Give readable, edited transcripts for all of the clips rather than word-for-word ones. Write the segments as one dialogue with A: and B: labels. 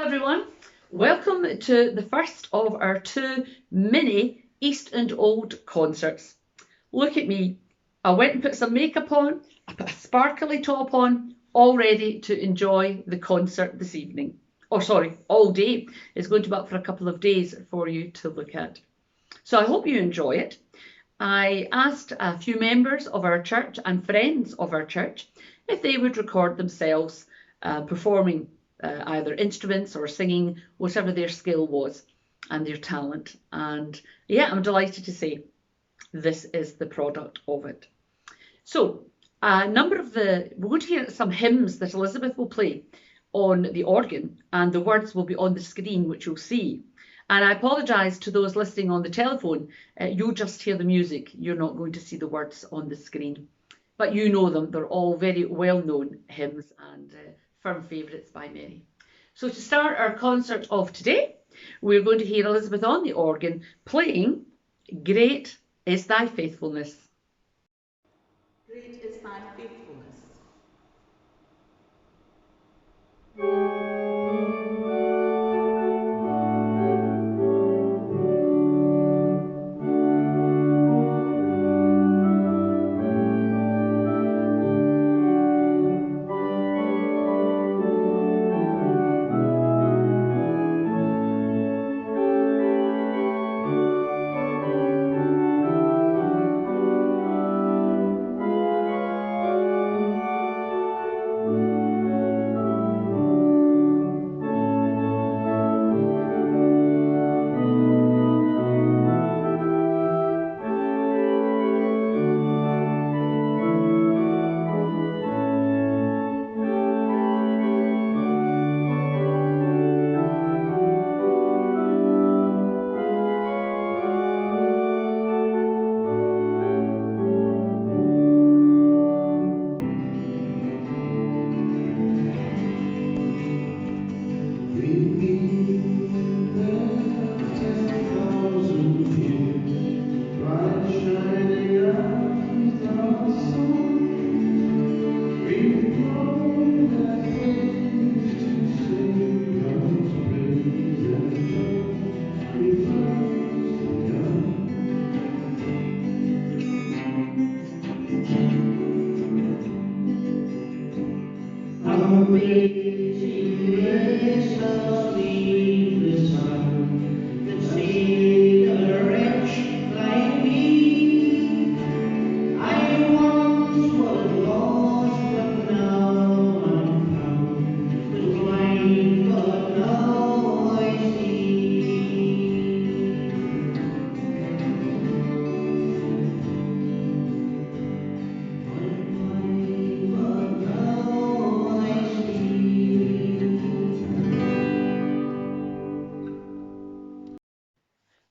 A: everyone. Welcome to the first of our two mini East and Old concerts. Look at me. I went and put some makeup on, I put a sparkly top on, all ready to enjoy the concert this evening. Oh, sorry, all day. It's going to be up for a couple of days for you to look at. So I hope you enjoy it. I asked a few members of our church and friends of our church if they would record themselves performing either instruments or singing, whatever their skill was and their talent. And yeah, I'm delighted to say this is the product of it. So we're going to hear some hymns that Elizabeth will play on the organ, and the words will be on the screen, which you'll see. And I apologise to those listening on the telephone. You'll just hear the music. You're not going to see the words on the screen. But you know them. They're all very well-known hymns and firm favourites by many. So to start our concert of today, we're going to hear Elizabeth on the organ playing Great is Thy Faithfulness.
B: Great is Thy faithfulness.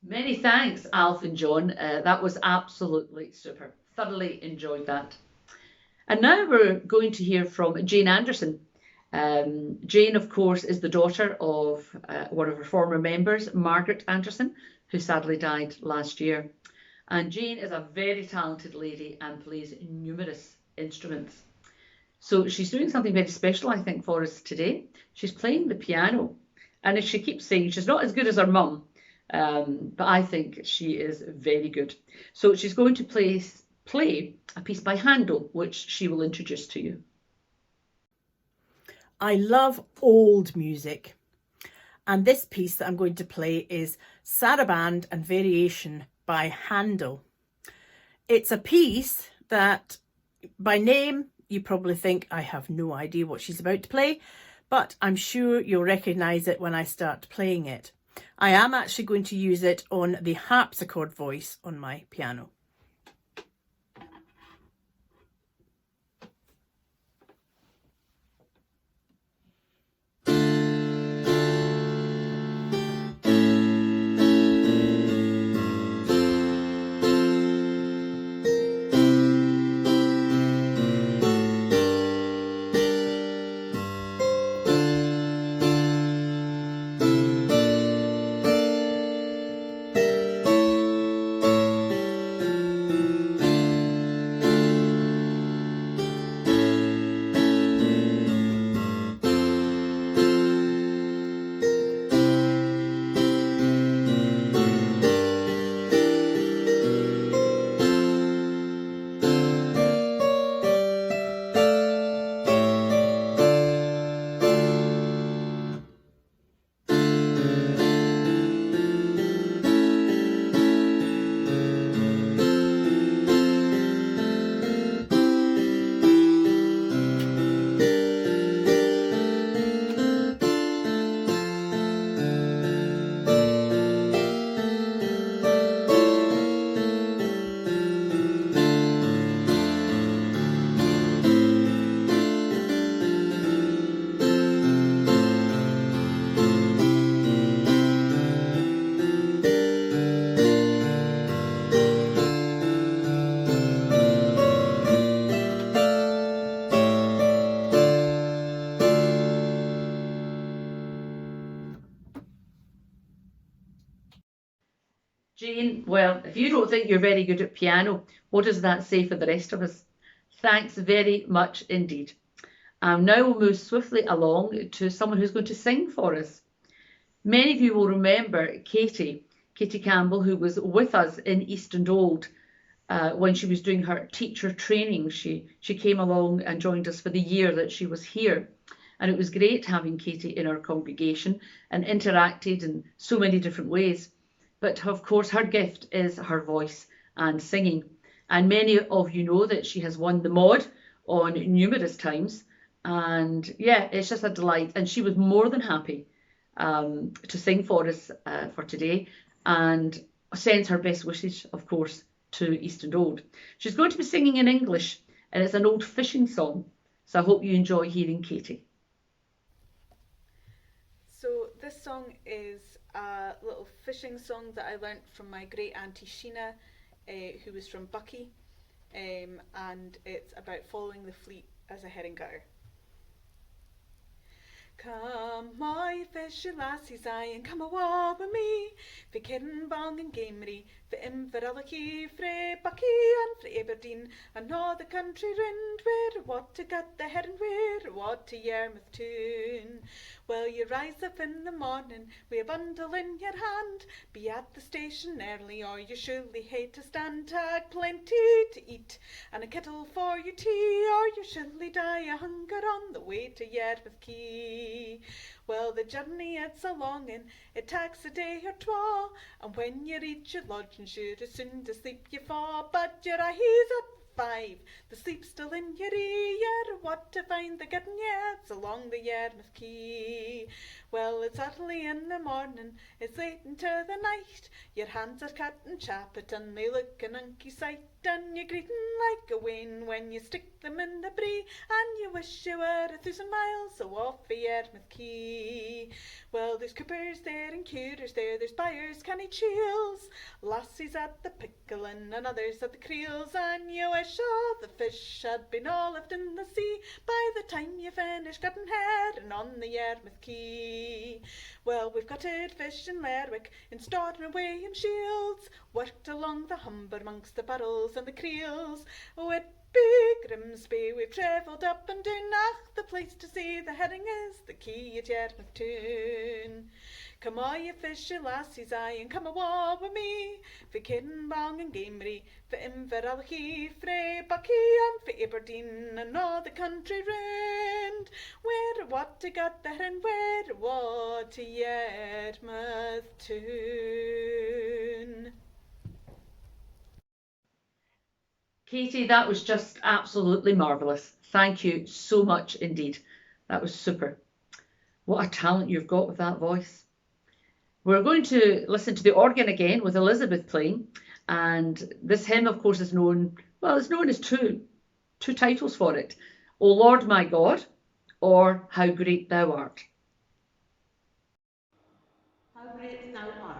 A: Many thanks, Alf and John. That was absolutely super. Thoroughly enjoyed that. And now we're going to hear from Jane Anderson. Jane, of course, is the daughter of one of her former members, Margaret Anderson, who sadly died last year. And Jane is a very talented lady and plays numerous instruments. So she's doing something very special, I think, for us today. She's playing the piano. And as she keeps saying, she's not as good as her mum, but I think she is very good. So she's going to play a piece by Handel, which she will introduce to you.
C: I love old music, and this piece that I'm going to play is Saraband and Variation by Handel. It's a piece that by name you probably think I have no idea what she's about to play, but I'm sure you'll recognise it when I start playing it. I am actually going to use it on the harpsichord voice on my piano.
A: Jane, well, if you don't think you're very good at piano, what does that say for the rest of us? Thanks very much indeed. Now we'll move swiftly along to someone who's going to sing for us. Many of you will remember Katie Campbell, who was with us in East and Old when she was doing her teacher training. She came along and joined us for the year that she was here. And it was great having Katie in our congregation and interacted in so many different ways. But of course, her gift is her voice and singing. And many of you know that she has won the Maud on numerous times. And yeah, it's just a delight. And she was more than happy to sing for us for today, and sends her best wishes, of course, to East and Old. She's going to be singing in English, and it's an old fishing song. So I hope you enjoy hearing Katie.
D: So this song is a little fishing song that I learnt from my great auntie Sheena, who was from Buckie, and it's about following the fleet as a herring cutter. Come, my fishy lassies, aye, and come awa with me, fi Kidden, Bong and Gamery, fi Inveralachie, frae Buckie and frae Aberdeen, and all the country round, where what to get the herring, where what to Yarmouth tune. Well, you rise up in the morning, wi' a bundle in your hand, be at the station early, or you surely hate to stand, tag plenty to eat, and a kettle for your tea, or you surely die of hunger on the way to Yarmouth Quay. Well, the journey it's a longin', it takes a day or twa, and when you reach your lodging, sure as soon to sleep you fall, but your eyes at 5, the sleep still in your ear, what to find the getting yet along the Yarmouth Quay. Well, it's early in the morning, it's late into the night, your hands are cut and chappet, and they look an unky sight, and you're greeting like a wain when you stick them in the bree, and you wish you were 1,000 miles off the Yarmouth Quay. Well, there's coopers there and curers there, there's buyers, canny cheels, lassies at the pickling and others at the creels, and you wish all the fish had been all left in the sea by the time you finish cutting herring on the Yarmouth Quay. Well, we've gutted fish in Lerwick, in Staunton away in Shields, worked along the Humber amongst the barrels and the creels. With big Grimsby we've travelled up and down, ach, the place to see the herring is the quay at Yarmouth Town. Come all you fishy lassies, aye, and come awa with me, fi Kidden, Bong and Gamery, fi Inveralachie, frae Buckie and fi Aberdeen, and all the country round, where what to get the herring, where what to Yarmouth Town.
A: Katie, that was just absolutely marvellous. Thank you so much indeed. That was super. What a talent you've got with that voice. We're going to listen to the organ again with Elizabeth playing, and this hymn, of course, is known, well, it's known as two titles for it. O Lord my God, or How Great Thou Art.
B: How great thou art.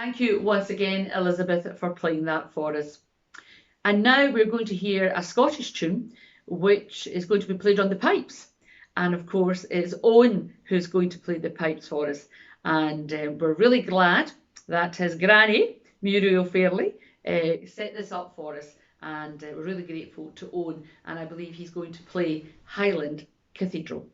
A: Thank you once again, Elizabeth, for playing that for us. And now we're going to hear a Scottish tune, which is going to be played on the pipes. And of course, it's Owen who's going to play the pipes for us. And we're really glad that his granny, Muriel Fairley, set this up for us. And we're really grateful to Owen. And I believe he's going to play Highland Cathedral.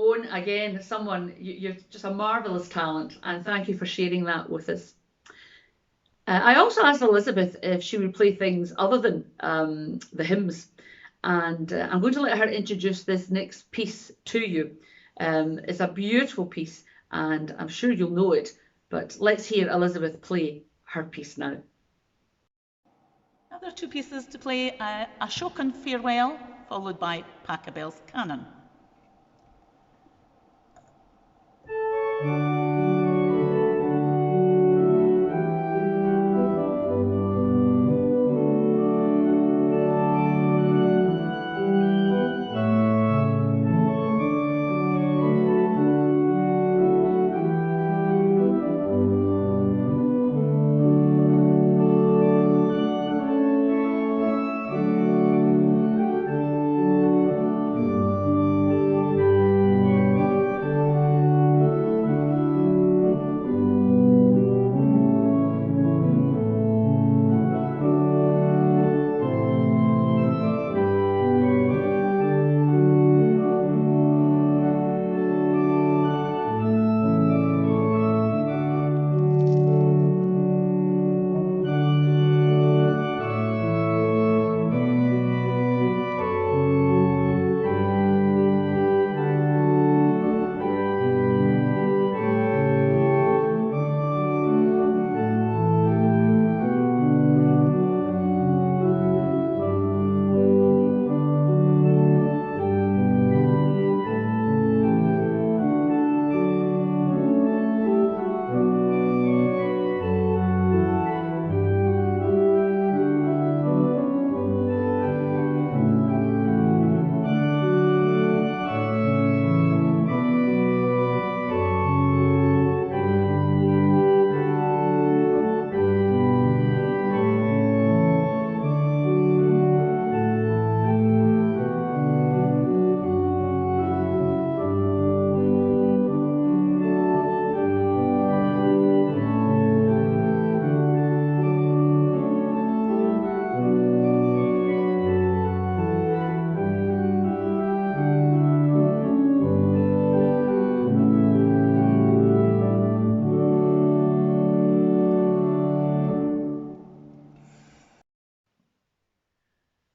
A: Owen, again, you're just a marvellous talent, and thank you for sharing that with us. I also asked Elizabeth if she would play things other than the hymns, and I'm going to let her introduce this next piece to you. It's a beautiful piece, and I'm sure you'll know it, but let's hear Elizabeth play her piece now.
E: Now there are two pieces to play, a Shokan Farewell, followed by Pachelbel's Canon.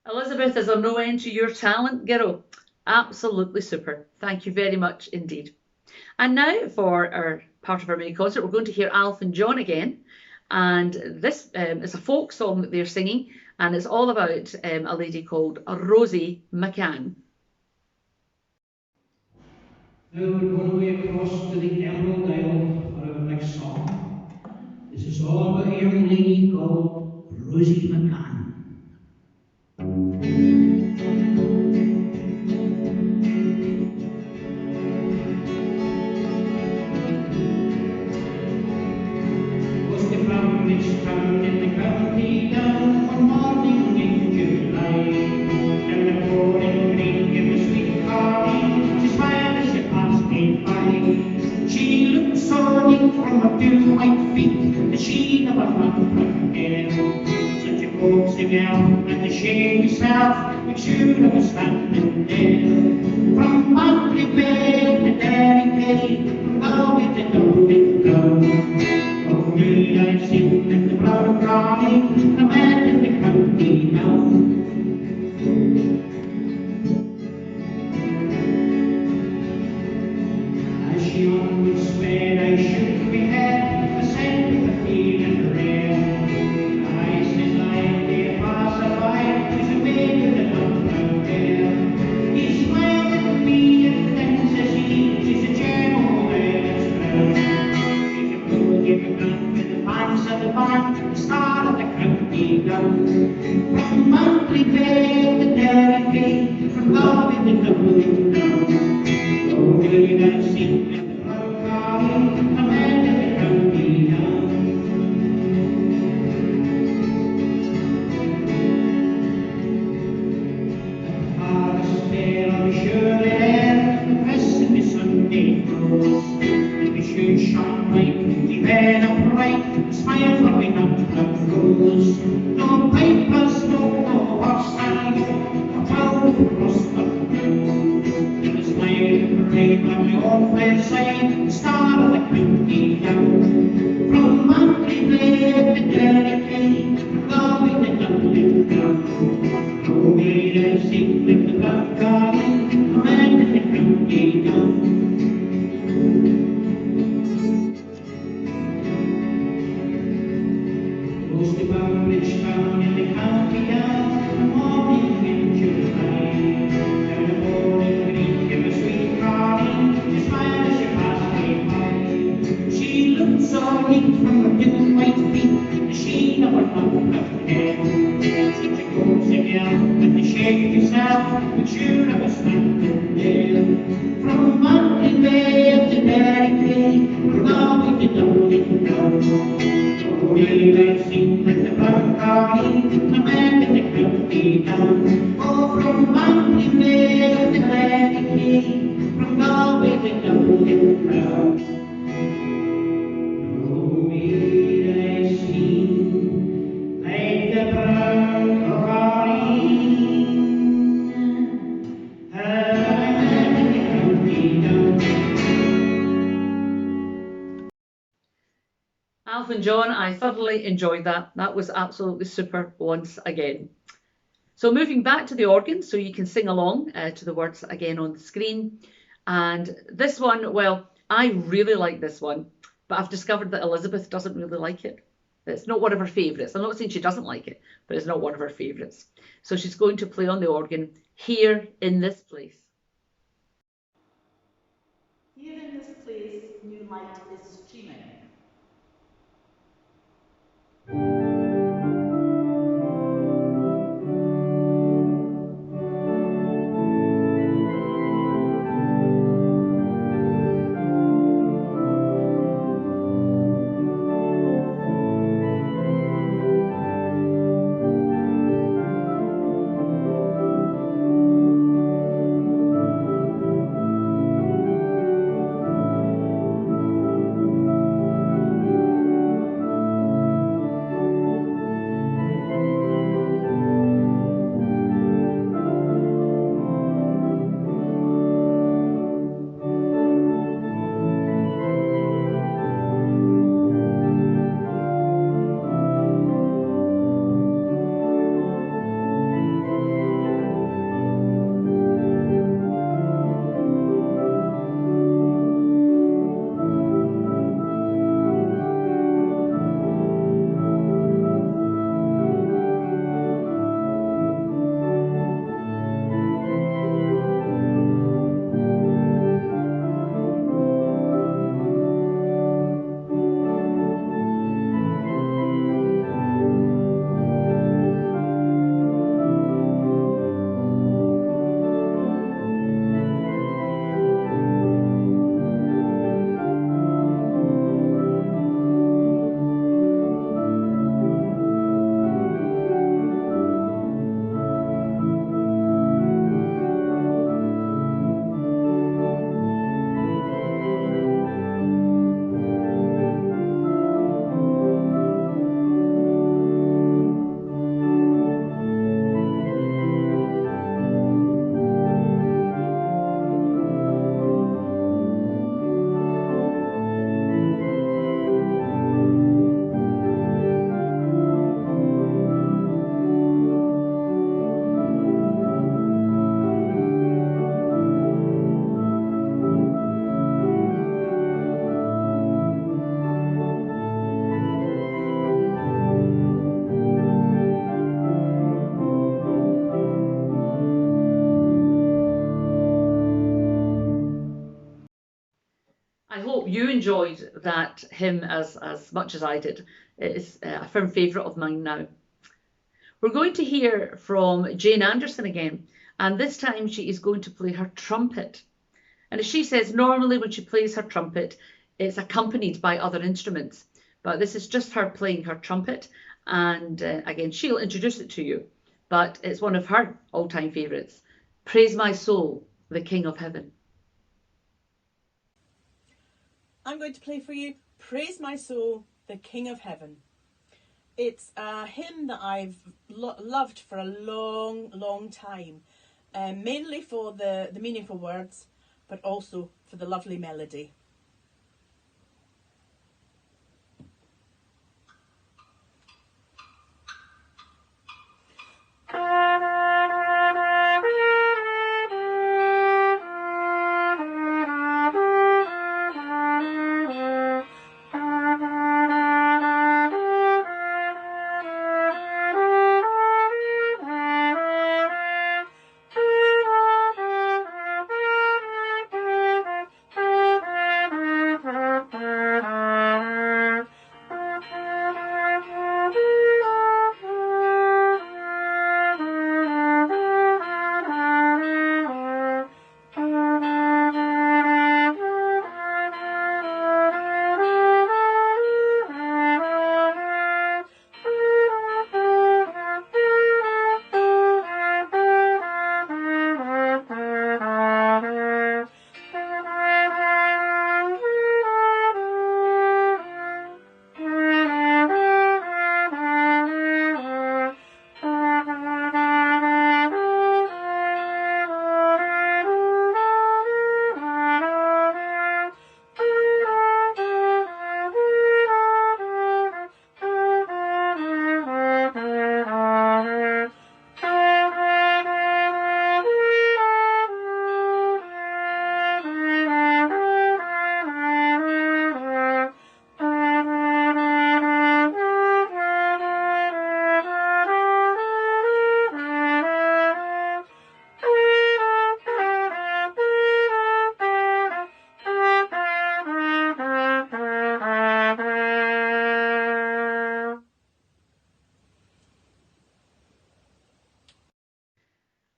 A: Elizabeth, is there no end to your talent, girl? Absolutely super. Thank you very much indeed. And now for our part of our mini concert, we're going to hear Alf and John again. And this is a folk song that they're singing, and it's all about a lady called Rosie McCann.
F: Now we're going away across to the Emerald Isle for our next song. This is all about a young lady called Rosie McCann. Was the Parish town in the county down one morning in July? Down the pouring green in the sweet garden, she smiled as she passed me by. She looked so neat from her two white feet that she never found her again. Such a coaxing girl and the shady self, which should have standing there. From Monthly Bay to Derry Bay, from Galway to Dublin town. Oh, me, I've seen in the blood crawling, the man in the county now. As she onward sped, I shook my head, the scent of the field and rain. I says I, dear passerby, who's a maid with a long brown hair. He smiled at me and then says he, she's a gem over there that's brown. She's a good young gun with the pants of the barn, the star of the county down. From Monthly Bay to Derry Bay, from Galway to Dublin town. Oh, really, I've seen in the blood crawling, a man in the county down. The harvest fair on the Shirley air, the press in the Sunday clothes. And the shoes shone bright, the men upright, the smile from the nut rose. No pipe or smoke, no horse and no cloud across the road. And the smile of the parade on the old fair side, the star of the county down. From Monthly Bay to Derry Bay, from Galway to Dublin town. Oh, may I sing with the blood calling, a man in the county down. Close to Parish town in the county down, the morning in July. Down the pouring green in the sweet garden, she smiled as she passed me by. She looked so neat from her two white feet that she never found her head. Such a coaxing girl with the shape herself, which should have a standing there. From Monthly Bay to Derry Bay, from Galway to Dublin town. Oh, really, I've seen with the blood crawling, the man in the county down. Oh, from Monthly Bay to Derry Bay, from Galway to Dublin town. Oh, really, I've seen like the blood crawling, the man in the county down.
A: Alf and John, I thoroughly enjoyed that. That was absolutely super once again. So moving back to the organ so you can sing along to the words again on the screen. And this one, well, I really like this one, but I've discovered that Elizabeth doesn't really like it. It's not one of her favourites. I'm not saying she doesn't like it, but it's not one of her favourites. So she's going to play on the organ Here in This Place.
E: Here in this place, new light is streaming.
A: I hope you enjoyed that hymn as much as I did. It is a firm favourite of mine now. We're going to hear from Jane Anderson again, and this time she is going to play her trumpet. And as she says, normally when she plays her trumpet, it's accompanied by other instruments, but this is just her playing her trumpet, and again, she'll introduce it to you, but it's one of her all-time favourites. Praise my soul, the King of Heaven.
C: I'm going to play for you Praise My Soul, the King of Heaven. It's a hymn that I've loved for a long, long time, mainly for the meaningful words, but also for the lovely melody.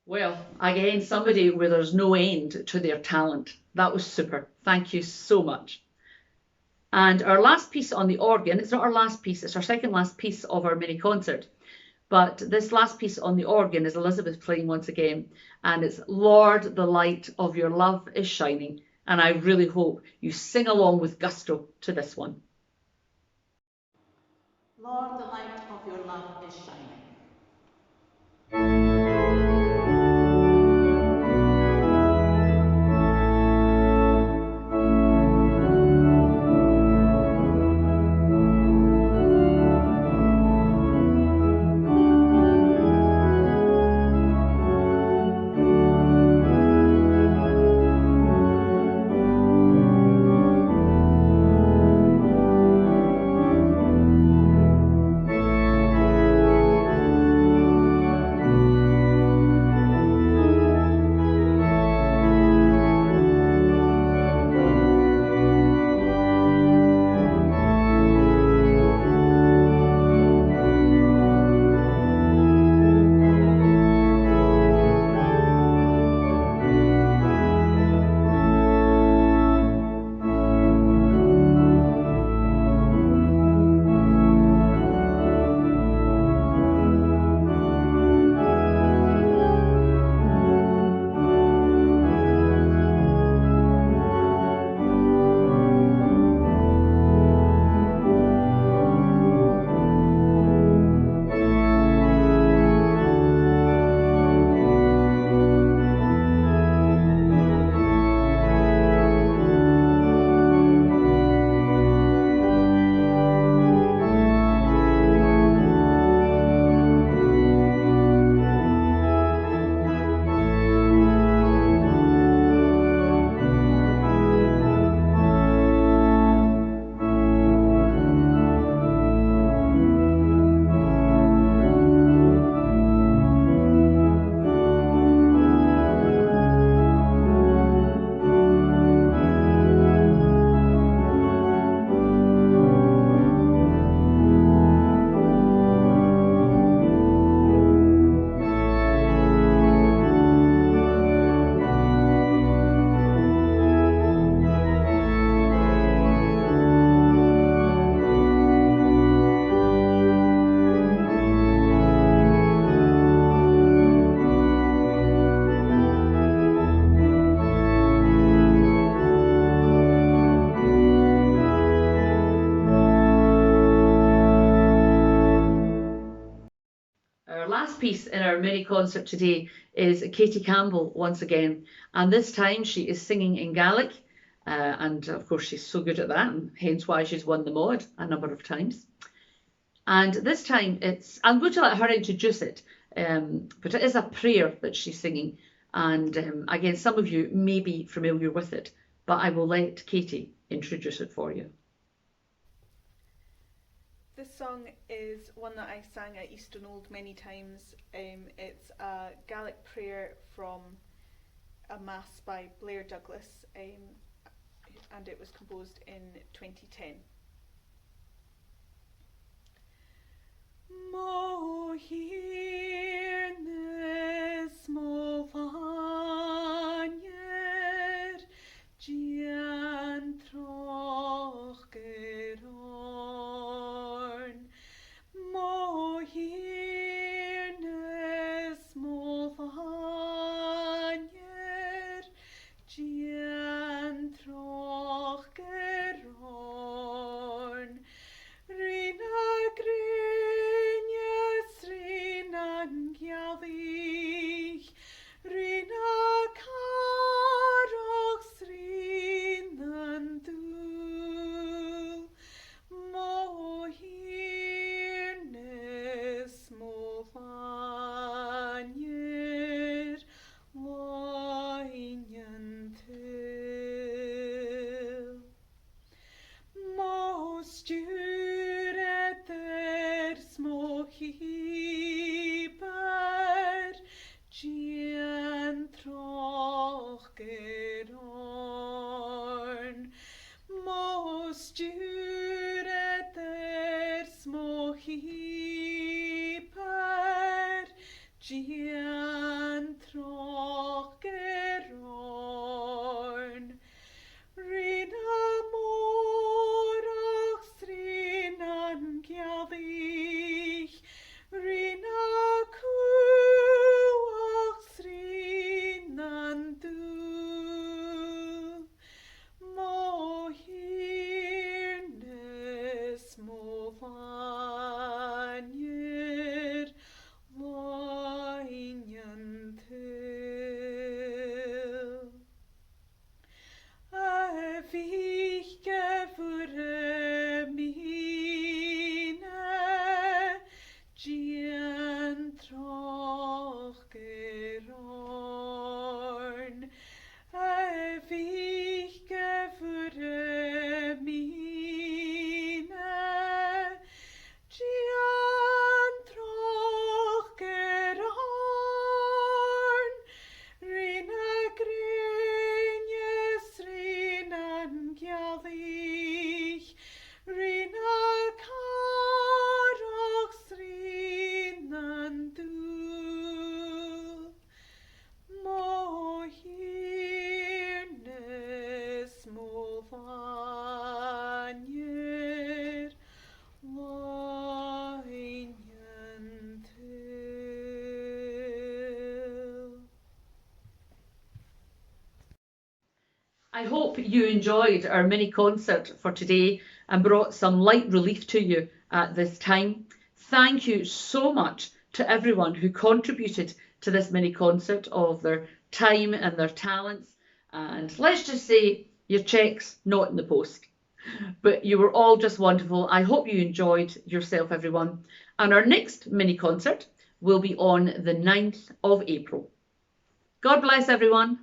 A: Well, again, somebody where there's no end to their talent. That was super. Thank you so much. And our last piece on the organ, it's not our last piece, it's our second last piece of our mini concert. But this last piece on the organ is Elizabeth playing once again, and it's Lord, the light of your love is shining. And I really hope you sing along with gusto to this one.
E: Lord, the light of your love is shining.
F: Thank
A: piece in our mini concert today is Katie Campbell once again, and this time she is singing in Gaelic, and of course she's so good at that, and hence why she's won the mod a number of times. And this time I'm going to let her introduce it, but it is a prayer that she's singing, and again, some of you may be familiar with it, but I will let Katie introduce it for you.
D: This song is one that I sang at East and Old many times. It's a Gaelic prayer from a mass by Blair Douglas, and it was composed in 2010. Mo hirnes mo vanjer gian troch gerorn. Mo hirnes mo vanjer gian troch gerorn. Rina Grinjes, Rina Ngialich, Rina Karox, Rina Dul, Mo hirnes, Mo vanjer, loinjentil. Mo stureters, mo hiper, gian troch gerorn. Mo stureters, mo hiper, gian troch gerorn. Rina morach, Rina ngialich, Rina kuach, Rina dul. Mo hirnes, mo vanjer, loinjentil. Vich gevure mine, gian troch gerorn. Vich gevure mine, gian troch gerorn. Rina Grinjes, Rina Ngialich, Rina Karox, Rina Dul. Mo hirnes, mo vanjer, loinjentil.
A: I hope you enjoyed our mini concert for today and brought some light relief to you at this time. Thank you so much to everyone who contributed to this mini concert of their time and their talents. And let's just say your cheques not in the post. But you were all just wonderful. I hope you enjoyed yourself, everyone. And our next mini concert will be on the 9th of April. God bless everyone.